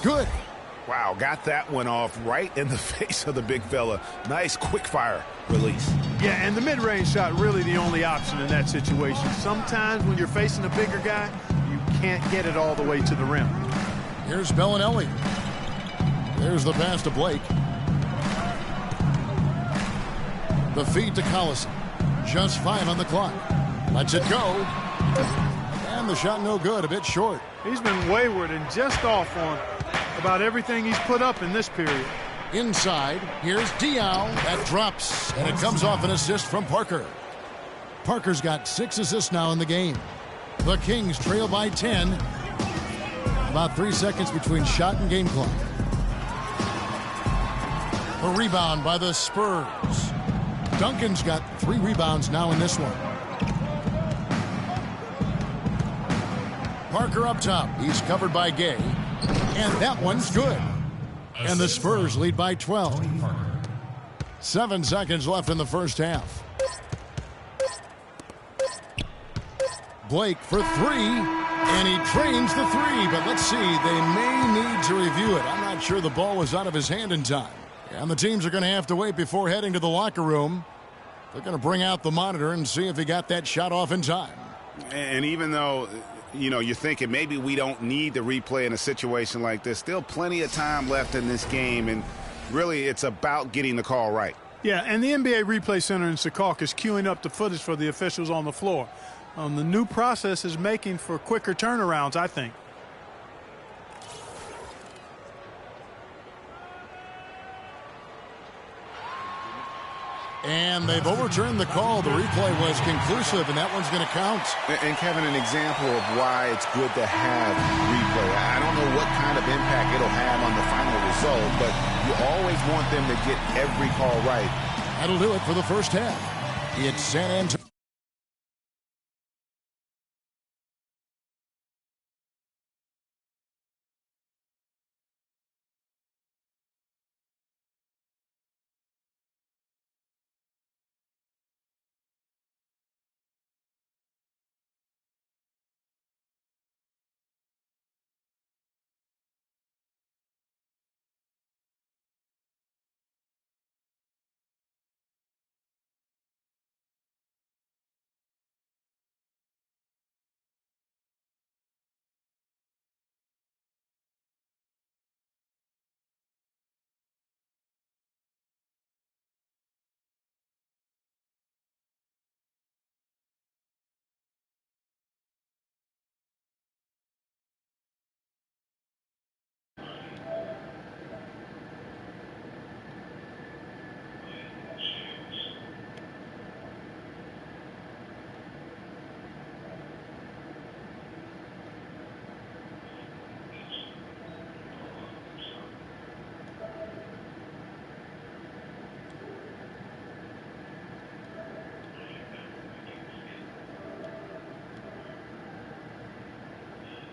Good. Wow, got that one off right in the face of the big fella. Nice quick fire release. Yeah, and the mid-range shot really the only option in that situation. Sometimes when you're facing a bigger guy, you can't get it all the way to the rim. Here's Bellinelli. There's the pass to Blake. The feed to Collison. Just 5 on the clock. Lets it go. And the shot no good, a bit short. He's been wayward and just off on about everything he's put up in this period. Inside, here's Diaw. That drops, and it comes off an assist from Parker. Parker's got 6 assists now in the game. The Kings trail by 10. About 3 seconds between shot and game clock. A rebound by the Spurs. Duncan's got 3 rebounds now in this one. Parker up top. He's covered by Gay. And that one's good. And the Spurs lead by 12. 7 seconds left in the first half. Blake for 3. And he trains the 3. But let's see. They may need to review it. I'm not sure the ball was out of his hand in time. And the teams are going to have to wait before heading to the locker room. They're going to bring out the monitor and see if he got that shot off in time. And even though, you know, you're thinking maybe we don't need the replay in a situation like this, still plenty of time left in this game, and really it's about getting the call right. Yeah, and the NBA Replay Center in Secaucus is queuing up the footage for the officials on the floor. The new process is making for quicker turnarounds, I think. And they've overturned the call. The replay was conclusive, and that one's going to count. And, Kevin, an example of why it's good to have replay. I don't know what kind of impact it'll have on the final result, but you always want them to get every call right. That'll do it for the first half. It's San Antonio.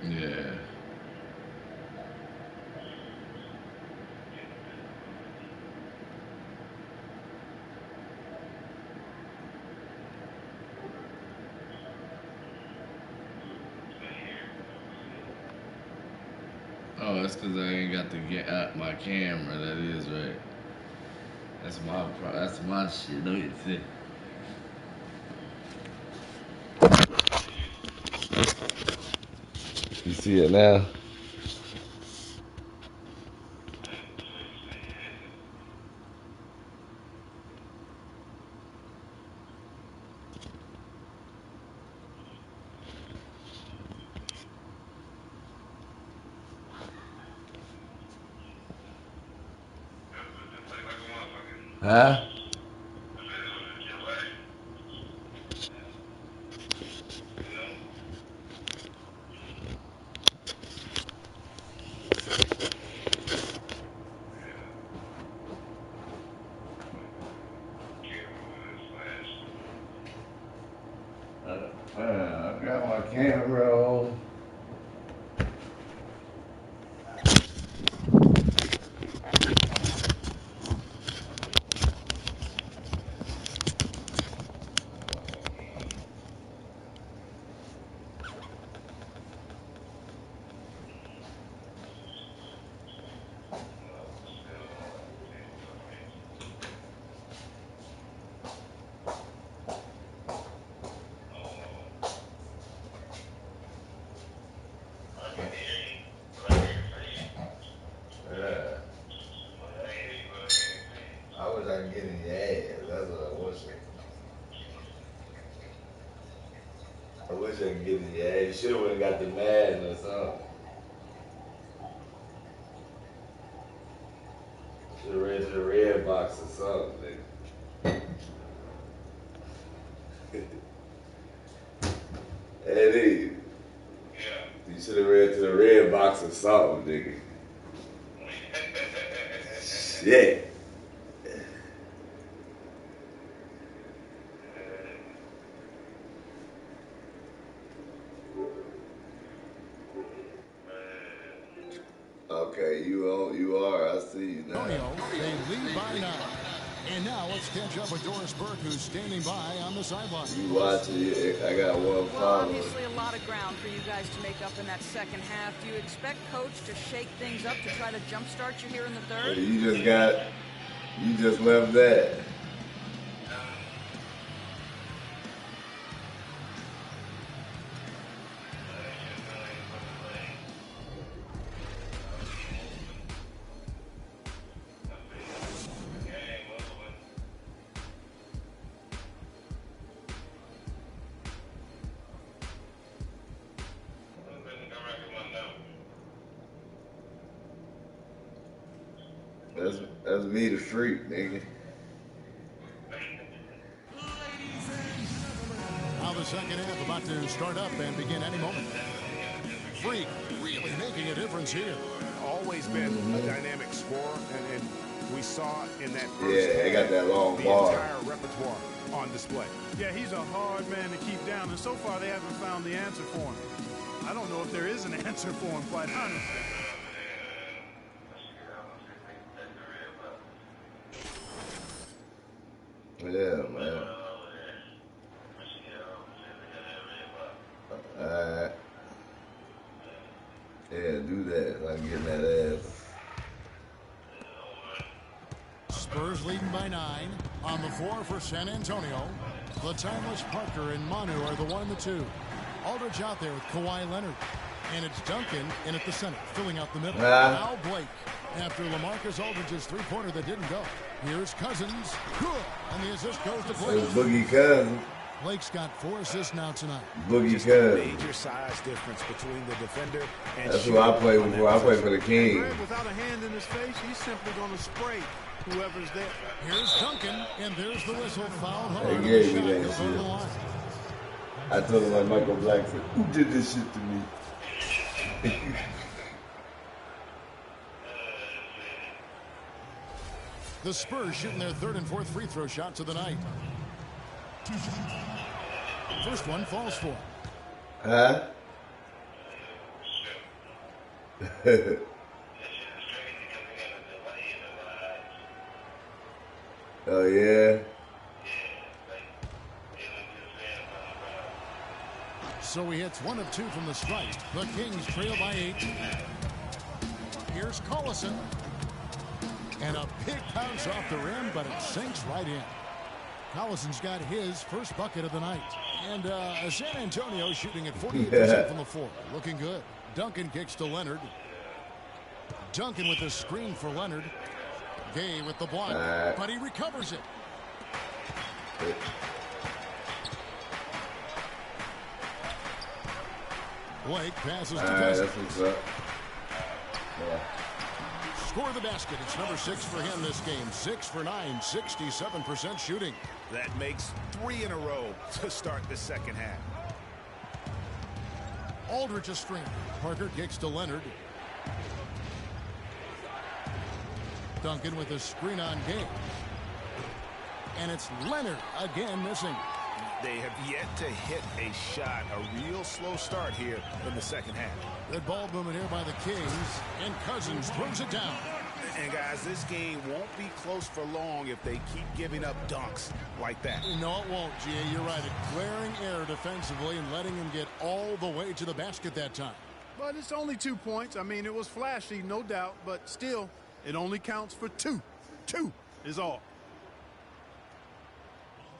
Yeah. Oh, that's because I ain't got to get out my camera. That is right. That's my shit. Let me see. You see it now? Huh? I got my camera on. couldn't get it. Yeah, you should have went and got the Madden or something. Should have ran to the red box or something, nigga. Eddie. Yeah. You should have ran to the red box or something, nigga. Shit. Okay, you are. I see you now. They lead by 9. And now let's catch up with Doris Burke, who's standing by on the sideline. You watching it? I got one Well, follow. obviously a lot of ground for you guys to make up in that second half. Do you expect Coach to shake things up to try to jumpstart you here in the third? You just left that. That's me, the freak, nigga. Now the second half about to start up and begin any moment. Freak really making a difference here. Always been a dynamic scorer, and we saw in that first Yeah, they got that long the bar. entire repertoire on display. Yeah, he's a hard man to keep down, and so far they haven't found the answer for him. I don't know if there is an answer for him, quite honestly. Yeah, man. Alright. Yeah, do that. So I can get that ass. Spurs leading by 9. On the floor for San Antonio. The timeless Parker and Manu are the 1 and the 2. Aldridge out there with Kawhi Leonard. And it's Duncan in at the center, filling out the middle. Now Blake. After LaMarcus Aldridge's three-pointer that didn't go. Here's Cousins. Good. And the assist goes to Blake. It's Boogie Cousins. Blake's got 4 assists now tonight. Boogie Cousins. Major size difference between the defender and That's who I play before. I play for the Kings. Greg, without a hand in his face, he's simply going to spray whoever's there. Here's Duncan, and there's the whistle. Foul hard. They on the gave me shot. that He'll go to the shit. line. I told him like Michael Black said, who did this shit to me? The Spurs shooting their 3rd and 4th free throw shots of the night. First one falls for. Huh? Oh, yeah? So he hits 1 of 2 from the stripe. The Kings trail by 8. Here's Collison. And a big bounce off the rim, but it sinks right in. Collison's got his first bucket of the night. And San Antonio shooting at 48% from the floor. Looking good. Duncan kicks to Leonard. Duncan with the screen for Leonard. Gay with the block, but he recovers it. Blake passes to Cousins. That's what's up. Yeah. Score the basket. It's number 6 for him this game. 6 for 9, 67% shooting. that makes 3 in a row to start the second half. Aldridge a screen. Parker kicks to Leonard. Duncan with a screen on game. And it's Leonard again missing. They have yet to hit a shot. A real slow start here in the second half. Good ball movement here by the Kings. And Cousins throws it down. And guys, this game won't be close for long if they keep giving up dunks like that. No, it won't, G.A. You're right. A glaring error defensively and letting him get all the way to the basket that time. But it's only 2 points. I mean, it was flashy, no doubt, but still, it only counts for 2. 2 is all.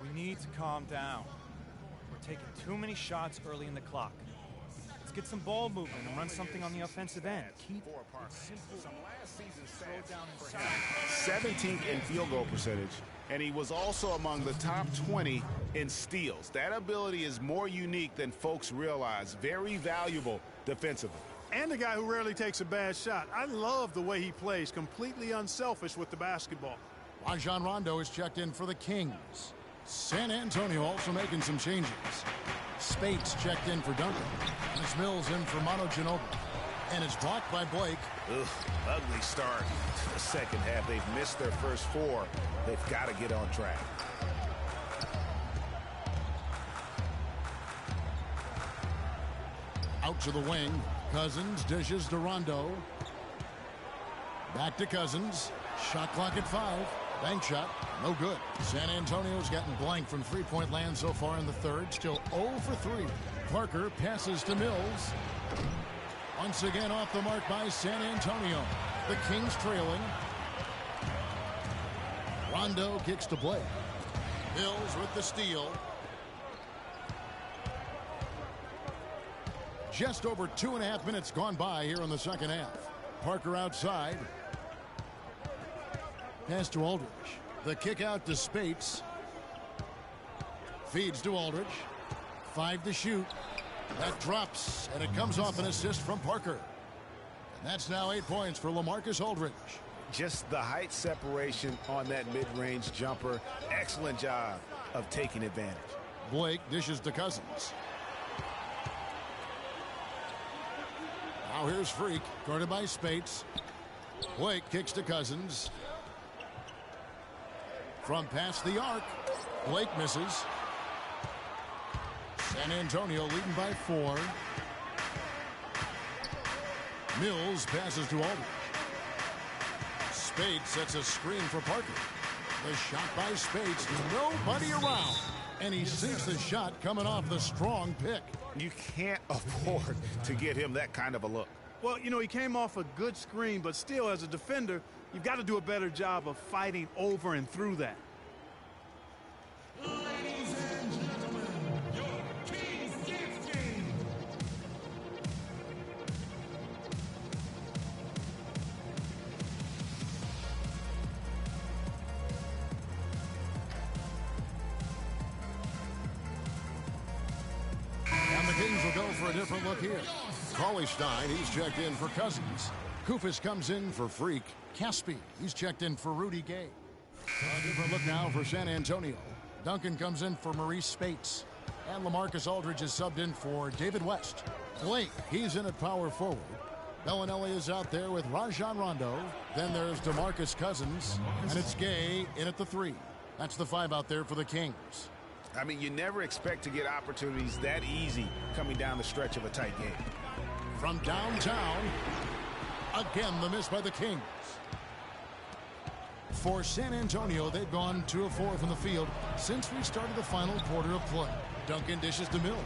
We need to calm down. We're taking too many shots early in the clock. It's get some ball movement and run something on the offensive end. Keep simple. Some last season Throw stats down for inside. him. 17th in field goal percentage, and he was also among the top 20 in steals. That ability is more unique than folks realize. Very valuable defensively. And a guy who rarely takes a bad shot. I love the way he plays, completely unselfish with the basketball. Rajon Rondo is checked in for the Kings. San Antonio also making some changes. Spates checked in for Duncan. And it's Mills in for Manu Ginobili. And it's blocked by Blake. Ugly start to the second half. They've missed their first four. They've got to get on track. Out to the wing. Cousins dishes to Rondo. Back to Cousins. Shot clock at 5. Bank shot. No good. San Antonio's gotten blank from three-point land so far in the third. Still 0 for 3. Parker passes to Mills. Once again off the mark by San Antonio. The Kings trailing. Rondo kicks to Blake. Mills with the steal. Just over 2.5 minutes gone by here in the second half. Parker outside. Pass to Aldridge. The kick out to Spates. Feeds to Aldridge. 5 to shoot. That drops, and it comes off an assist from Parker. And that's now 8 points for LaMarcus Aldridge. Just the height separation on that mid-range jumper. Excellent job of taking advantage. Blake dishes to Cousins. Now here's Freak, guarded by Spates. Blake kicks to Cousins. From past the arc, Blake misses. San Antonio leading by 4. Mills passes to Aldridge. Spates sets a screen for Parker. The shot by Spates, nobody around. And he sinks the shot coming off the strong pick. You can't afford to get him that kind of a look. Well, you know, he came off a good screen, but still, as a defender, you've got to do a better job of fighting over and through that. Ladies and gentlemen, your Kings Gift Game. And the Kings will go for a different look here. Cauley-Stein, he's checked in for Cousins. Kufis comes in for Freak. Caspi, he's checked in for Rudy Gay. A different look now for San Antonio. Duncan comes in for Maurice Spates. And LaMarcus Aldridge is subbed in for David West. Blake, he's in at power forward. Bellinelli is out there with Rajon Rondo. Then there's DeMarcus Cousins. And it's Gay in at the 3. That's the 5 out there for the Kings. I mean, you never expect to get opportunities that easy coming down the stretch of a tight game. From downtown, again the miss by the Kings. For San Antonio, they've gone 2 of 4 from the field since we started the final quarter of play. Duncan dishes to Mills.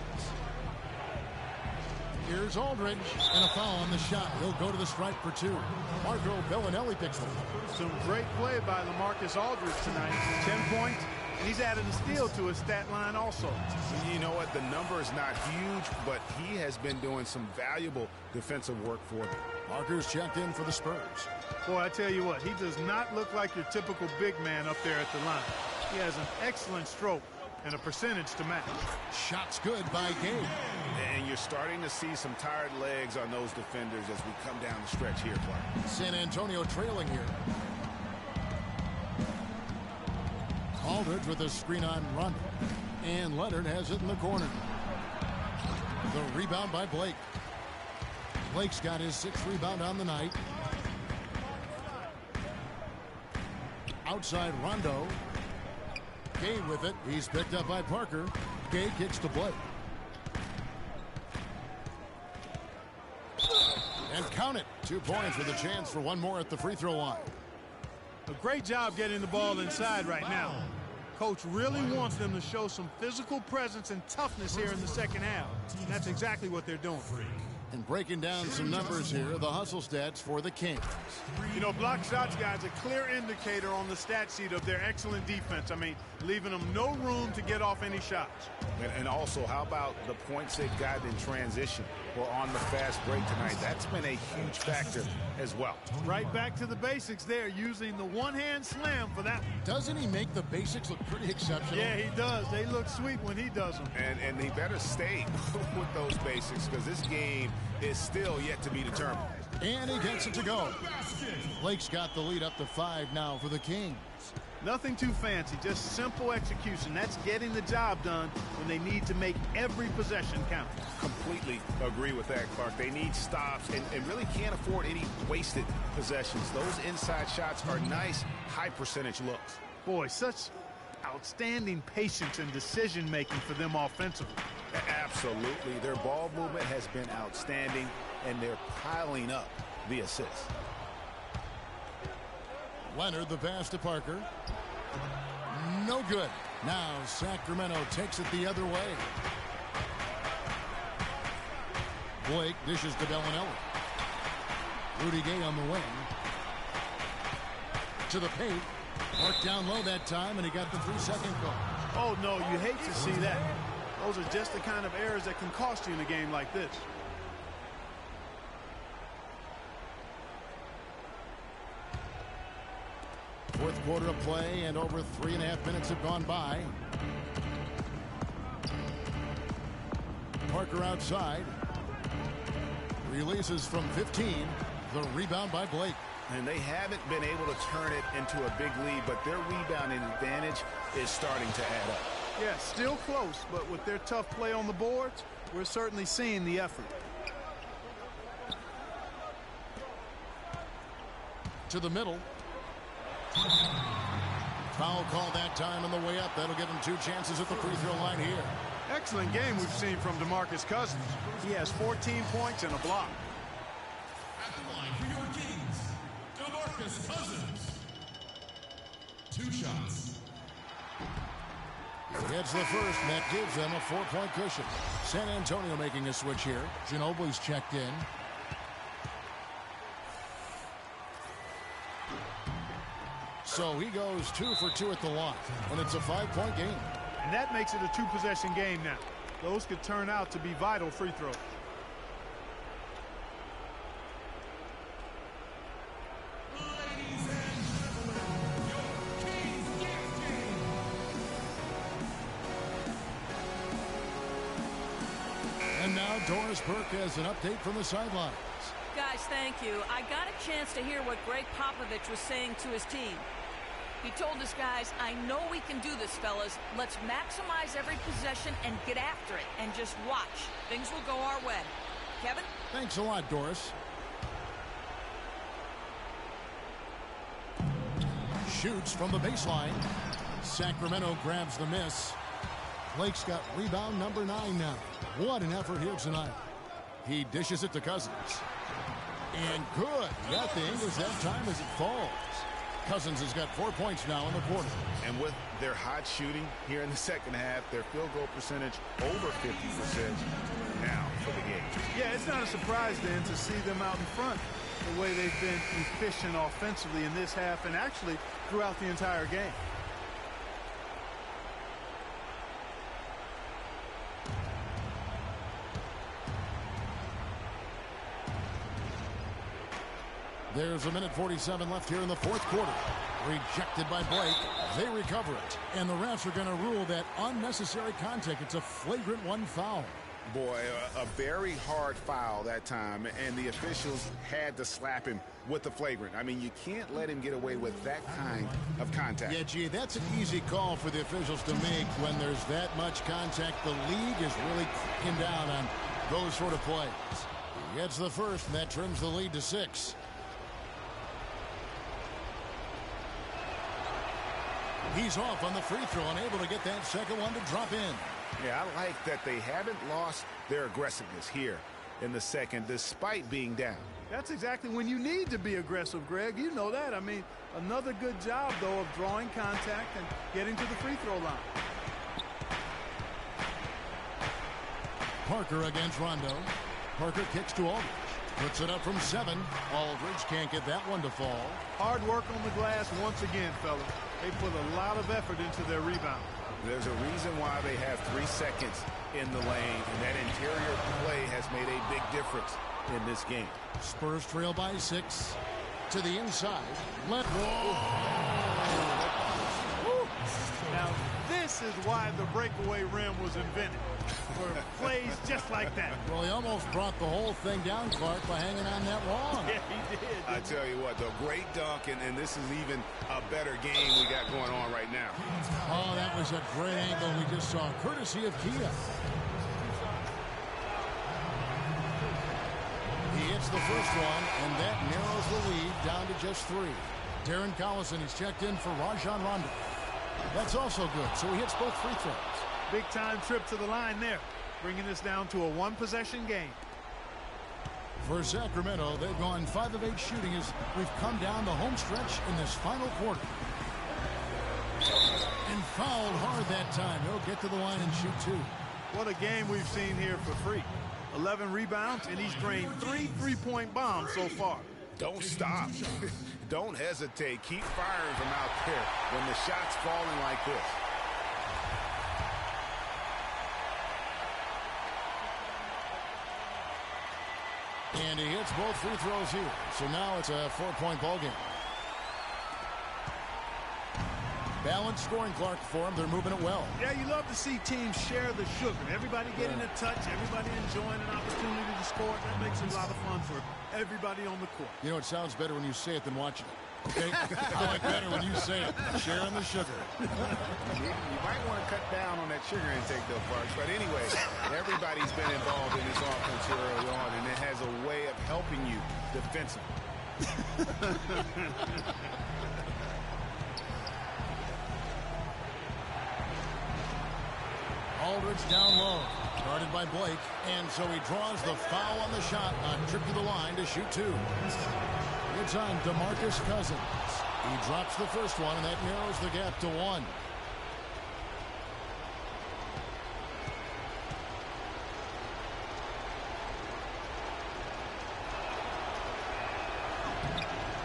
Here's Aldridge, and a foul on the shot. He'll go to the stripe for 2. Marco Bellinelli picks them. Some great play by LaMarcus Aldridge tonight. 10 points, and he's added a steal to his stat line also. You know what? The number is not huge, but he has been doing some valuable defensive work for them. Marker's checked in for the Spurs. Boy, I tell you what, he does not look like your typical big man up there at the line. He has an excellent stroke and a percentage to match. Shot's good by Gabe. And you're starting to see some tired legs on those defenders as we come down the stretch here, Clark. San Antonio trailing here. Aldridge with a screen on Rondo. And Leonard has it in the corner. The rebound by Blake. Blake's got his 6th rebound on the night. Outside Rondo. Gay with it. He's picked up by Parker. Gay kicks to Blake. And count it. 2 points with a chance for one more at the free throw line. A great job getting the ball inside right now. Coach really wants them to show some physical presence and toughness here in the second half. And that's exactly what they're doing. And breaking down some numbers here, the hustle stats for the Kings. You know, block shots, guys, a clear indicator on the stat sheet of their excellent defense. I mean, leaving them no room to get off any shots. And also, how about the points they've gotten in transition or on the fast break tonight? That's been a huge factor as well. Right back to the basics there, using the one-hand slam for that. Doesn't he make the basics look pretty exceptional? Yeah, he does. They look sweet when he does them. And he better stay with those basics because this game is still yet to be determined. And he gets it to go. Blake's got the lead up to 5 now for the Kings. Nothing too fancy, just simple execution. That's getting the job done when they need to make every possession count. Completely agree with that, Clark. They need stops and really can't afford any wasted possessions. Those inside shots are nice, high percentage looks. Boy, such outstanding patience and decision-making for them offensively. Absolutely. Their ball movement has been outstanding, and they're piling up the assists. Leonard, the pass to Parker. No good. Now Sacramento takes it the other way. Blake dishes to Bellinelli. Rudy Gay on the wing. To the paint. Marked down low that time, and he got the 3-second call. Oh, no, you hate to see that. Those are just the kind of errors that can cost you in a game like this. Fourth quarter of play, and over 3.5 minutes have gone by. Parker outside. Releases from 15. The rebound by Blake. And they haven't been able to turn it into a big lead, but their rebounding advantage is starting to add up. Yeah, still close, but with their tough play on the boards, we're certainly seeing the effort. To the middle. Foul call that time on the way up. That'll give him 2 chances at the free throw line here. Excellent game we've seen from DeMarcus Cousins. He has 14 points and a block. At the line for your Kings, DeMarcus Cousins. 2 shots. He hits the first, and that gives them a 4-point cushion. San Antonio making a switch here. Ginobili's checked in. So he goes 2 for 2 at the line, and it's a 5-point game. And that makes it a 2-possession game now. Those could turn out to be vital free throws. Ladies and gentlemen, your Kings Gift Game. And now Doris Burke has an update from the sidelines. Guys, thank you. I got a chance to hear what Greg Popovich was saying to his team. He told his guys, I know we can do this, fellas. Let's maximize every possession and get after it. And just watch. Things will go our way. Kevin? Thanks a lot, Doris. Shoots from the baseline. Sacramento grabs the miss. Blake's got rebound number 9 now. What an effort here tonight. He dishes it to Cousins. And good. Got the English that time as it falls. Cousins has got 4 points now in the quarter. And with their hot shooting here in the second half, their field goal percentage over 50% now for the game. Yeah, it's not a surprise then to see them out in front the way they've been efficient offensively in this half and actually throughout the entire game. There's 1:47 left here in the fourth quarter. Rejected by Blake. They recover it. And the refs are going to rule that unnecessary contact. It's a flagrant 1 foul. Boy, a very hard foul that time, and the officials had to slap him with the flagrant. I mean, you can't let him get away with that kind of contact. Yeah, gee, that's an easy call for the officials to make when there's that much contact. The league is really cracking down on those sort of plays. He gets the first, and that trims the lead to 6. He's off on the free throw, unable to get that second one to drop in. Yeah, I like that they haven't lost their aggressiveness here in the second, despite being down. That's exactly when you need to be aggressive, Greg. You know that. I mean, another good job, though, of drawing contact and getting to the free throw line. Parker against Rondo. Parker kicks to Aldridge. Puts it up from 7. Aldridge can't get that one to fall. Hard work on the glass once again, fellas. They put a lot of effort into their rebound. There's a reason why they have 3 seconds in the lane, and that interior play has made a big difference in this game. Spurs trail by 6. To the inside. Now, this is why the breakaway rim was invented. For plays just like that. Well, he almost brought the whole thing down, Clark, by hanging on that long. Yeah, he did. I tell you what, the great dunk, and this is even a better game we got going on right now. Oh, that was a great angle we just saw, courtesy of Kia. He hits the first one, and that narrows the lead down to just 3. Darren Collison, he's checked in for Rajon Rondo. That's also good, so he hits both free throws. Big-time trip to the line there, bringing us down to a 1-possession game. For Sacramento, they've gone 5 of 8 shooting as we've come down the home stretch in this final quarter. And fouled hard that time. He'll get to the line and shoot 2. What a game we've seen here for free. 11 rebounds, and he's drained 3 3-point bombs so far. Don't stop. Don't hesitate. Keep firing from out there when the shot's falling like this. And he hits both free throws here. So now it's a 4-point ball game. Balanced scoring, Clark, for them. They're moving it well. Yeah, you love to see teams share the sugar. Everybody getting a touch, everybody enjoying an opportunity to score. That makes it a lot of fun for everybody on the court. You know, it sounds better when you say it than watching it. Okay? I like better when you say it. Sharing the sugar. You might want to cut down on that sugar intake, though, Parks. But anyway, everybody's been involved in this offense here early on, and it has a way of helping you defensively. Aldridge down low. Guarded by Blake. And so he draws the foul on the shot. A trip to the line to shoot 2. It's on DeMarcus Cousins. He drops the first one, and that narrows the gap to 1.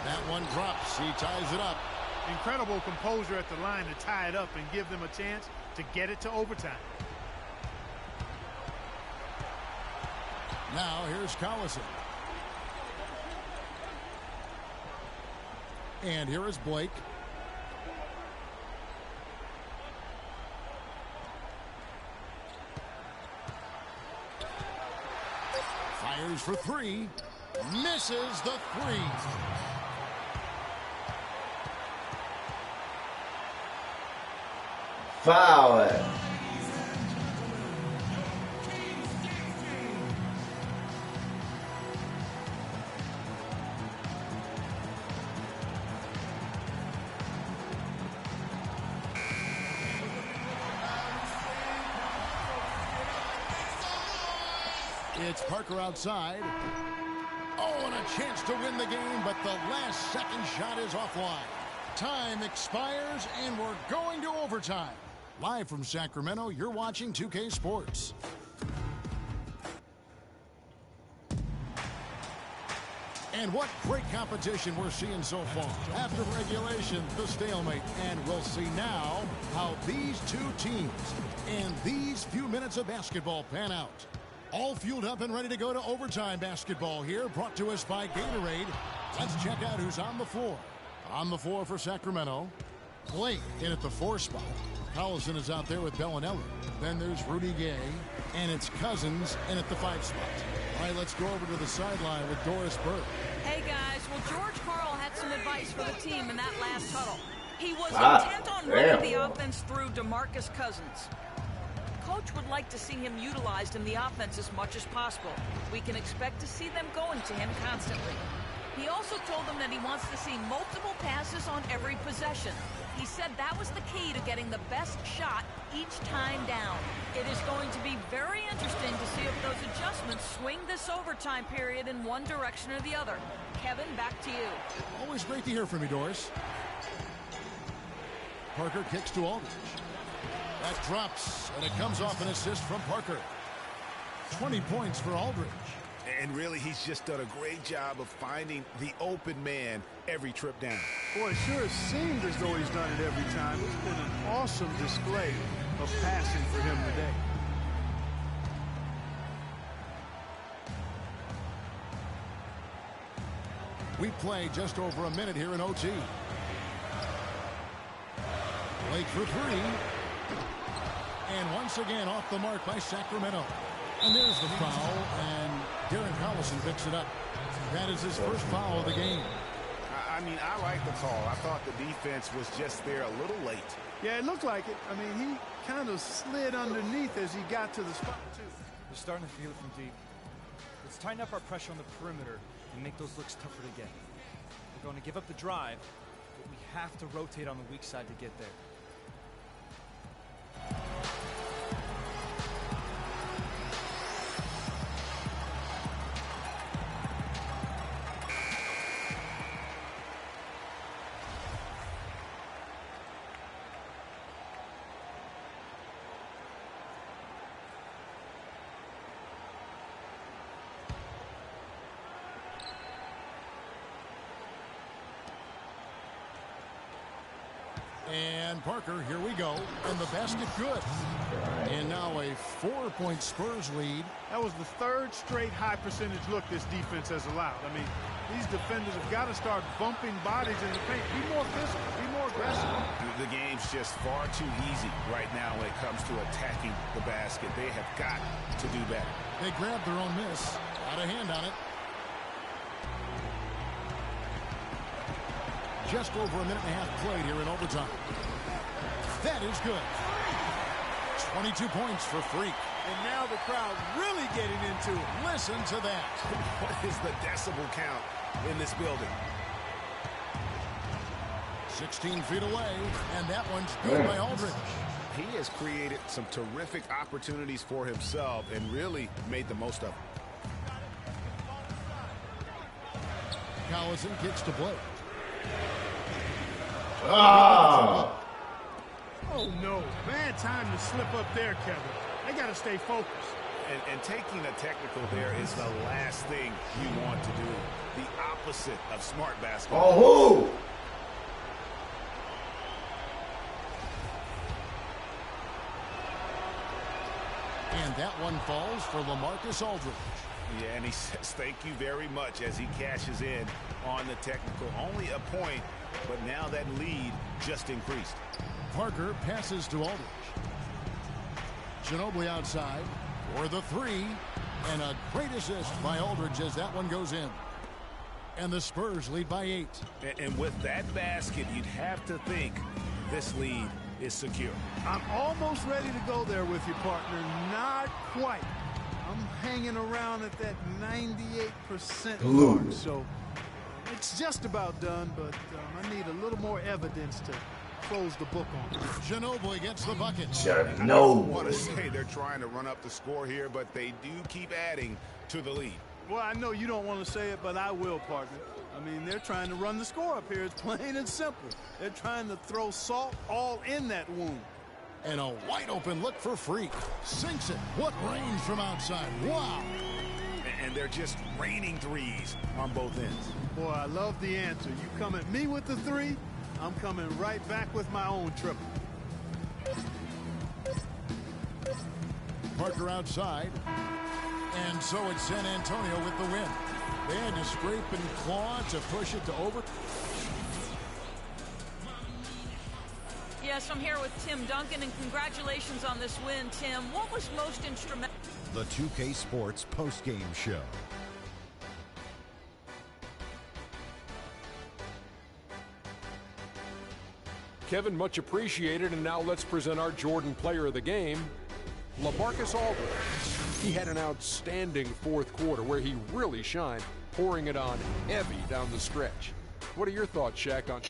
That one drops. He ties it up. Incredible composure at the line to tie it up and give them a chance to get it to overtime. Now here's Collison. And here is Blake. Fires for 3. Misses the 3. Foul it. It's Parker outside. Oh, and a chance to win the game, but the last second shot is offline. Time expires, and we're going to overtime. Live from Sacramento, you're watching 2K Sports. And what great competition we're seeing so far. After regulation, the stalemate. And we'll see now how these two teams and these few minutes of basketball pan out. All fueled up and ready to go to overtime basketball here, brought to us by Gatorade. Let's check out who's on the floor. On the floor for Sacramento, Blake in at the 4 spot. Collison is out there with Bellinelli. Then there's Rudy Gay, and it's Cousins in at the 5 spot. All right, let's go over to the sideline with Doris Burke. Hey, guys. Well, George Karl had some advice for the team in that last huddle. He was intent on running the offense through DeMarcus Cousins. Coach would like to see him utilized in the offense as much as possible. We can expect to see them going to him constantly. He also told them that he wants to see multiple passes on every possession. He said that was the key to getting the best shot each time down. It is going to be very interesting to see if those adjustments swing this overtime period in one direction or the other. Kevin, back to you. Always great to hear from you, Doris. Parker kicks to Aldridge. That drops, and it comes off an assist from Parker. 20 points for Aldridge. And really, he's just done a great job of finding the open man every trip down. Boy, it sure seemed as though he's done it every time. It's been an awesome display of passing for him today. We play just over a minute here in OT. Blake for three. And once again off the mark by Sacramento. And there's the foul, and Darren Collison picks it up. That is his first foul of the game. I mean, I like the call. I thought the defense was just there a little late. Yeah, it looked like it. I mean, he kind of slid underneath as he got to the spot, too. They're starting to feel it from deep. Let's tighten up our pressure on the perimeter and make those looks tougher to get. We're going to give up the drive, but we have to rotate on the weak side to get there. And Parker, here we go. And the basket good. And now a 4-point Spurs lead. That was the third straight high percentage look this defense has allowed. I mean, these defenders have got to start bumping bodies in the paint. Be more physical, be more aggressive. The game's just far too easy right now when it comes to attacking the basket. They have got to do better. They grabbed their own miss. Got a hand on it. Just over a minute and a half played here in overtime. That is good. 22 points for Freak. And now the crowd really getting into it. Listen to that. What is the decibel count in this building? 16 feet away, and that one's good by Aldridge. He has created some terrific opportunities for himself and really made the most of them. Collison kicks to Blake. Oh, no. Bad time to slip up there, Kevin. They got to stay focused. And taking a technical there is the last thing you want to do. The opposite of smart basketball. Oh! And that one falls for LaMarcus Aldridge. Yeah, and he says thank you very much as he cashes in on the technical. Only a point, but now that lead just increased. Parker passes to Aldridge. Ginobili outside for the three. And a great assist by Aldridge as that one goes in. And the Spurs lead by 8. And with that basket, you'd have to think this lead is secure. I'm almost ready to go there with you, partner. Not quite. I'm hanging around at that 98% mark, so it's just about done, but I need a little more evidence to close the book on. Ginobili gets the bucket. I want to say they're trying to run up the score here, but they do keep adding to the lead. Well, I know you don't want to say it, but I will, partner. I mean, they're trying to run the score up here. It's plain and simple. They're trying to throw salt all in that wound. And a wide open look for Freak. Sinks it. What range from outside. Wow. And they're just raining threes on both ends. Boy, I love the answer. You come at me with the three, I'm coming right back with my own triple. Parker outside. And so it's San Antonio with the win. They had to scrape and claw to push it to over. Yes, I'm here with Tim Duncan, and congratulations on this win, Tim. What was most instrumental? The 2K Sports postgame show. Kevin, much appreciated, and now let's present our Jordan player of the game, LaMarcus Aldridge. He had an outstanding fourth quarter where he really shined, pouring it on heavy down the stretch. What are your thoughts, Shaq, on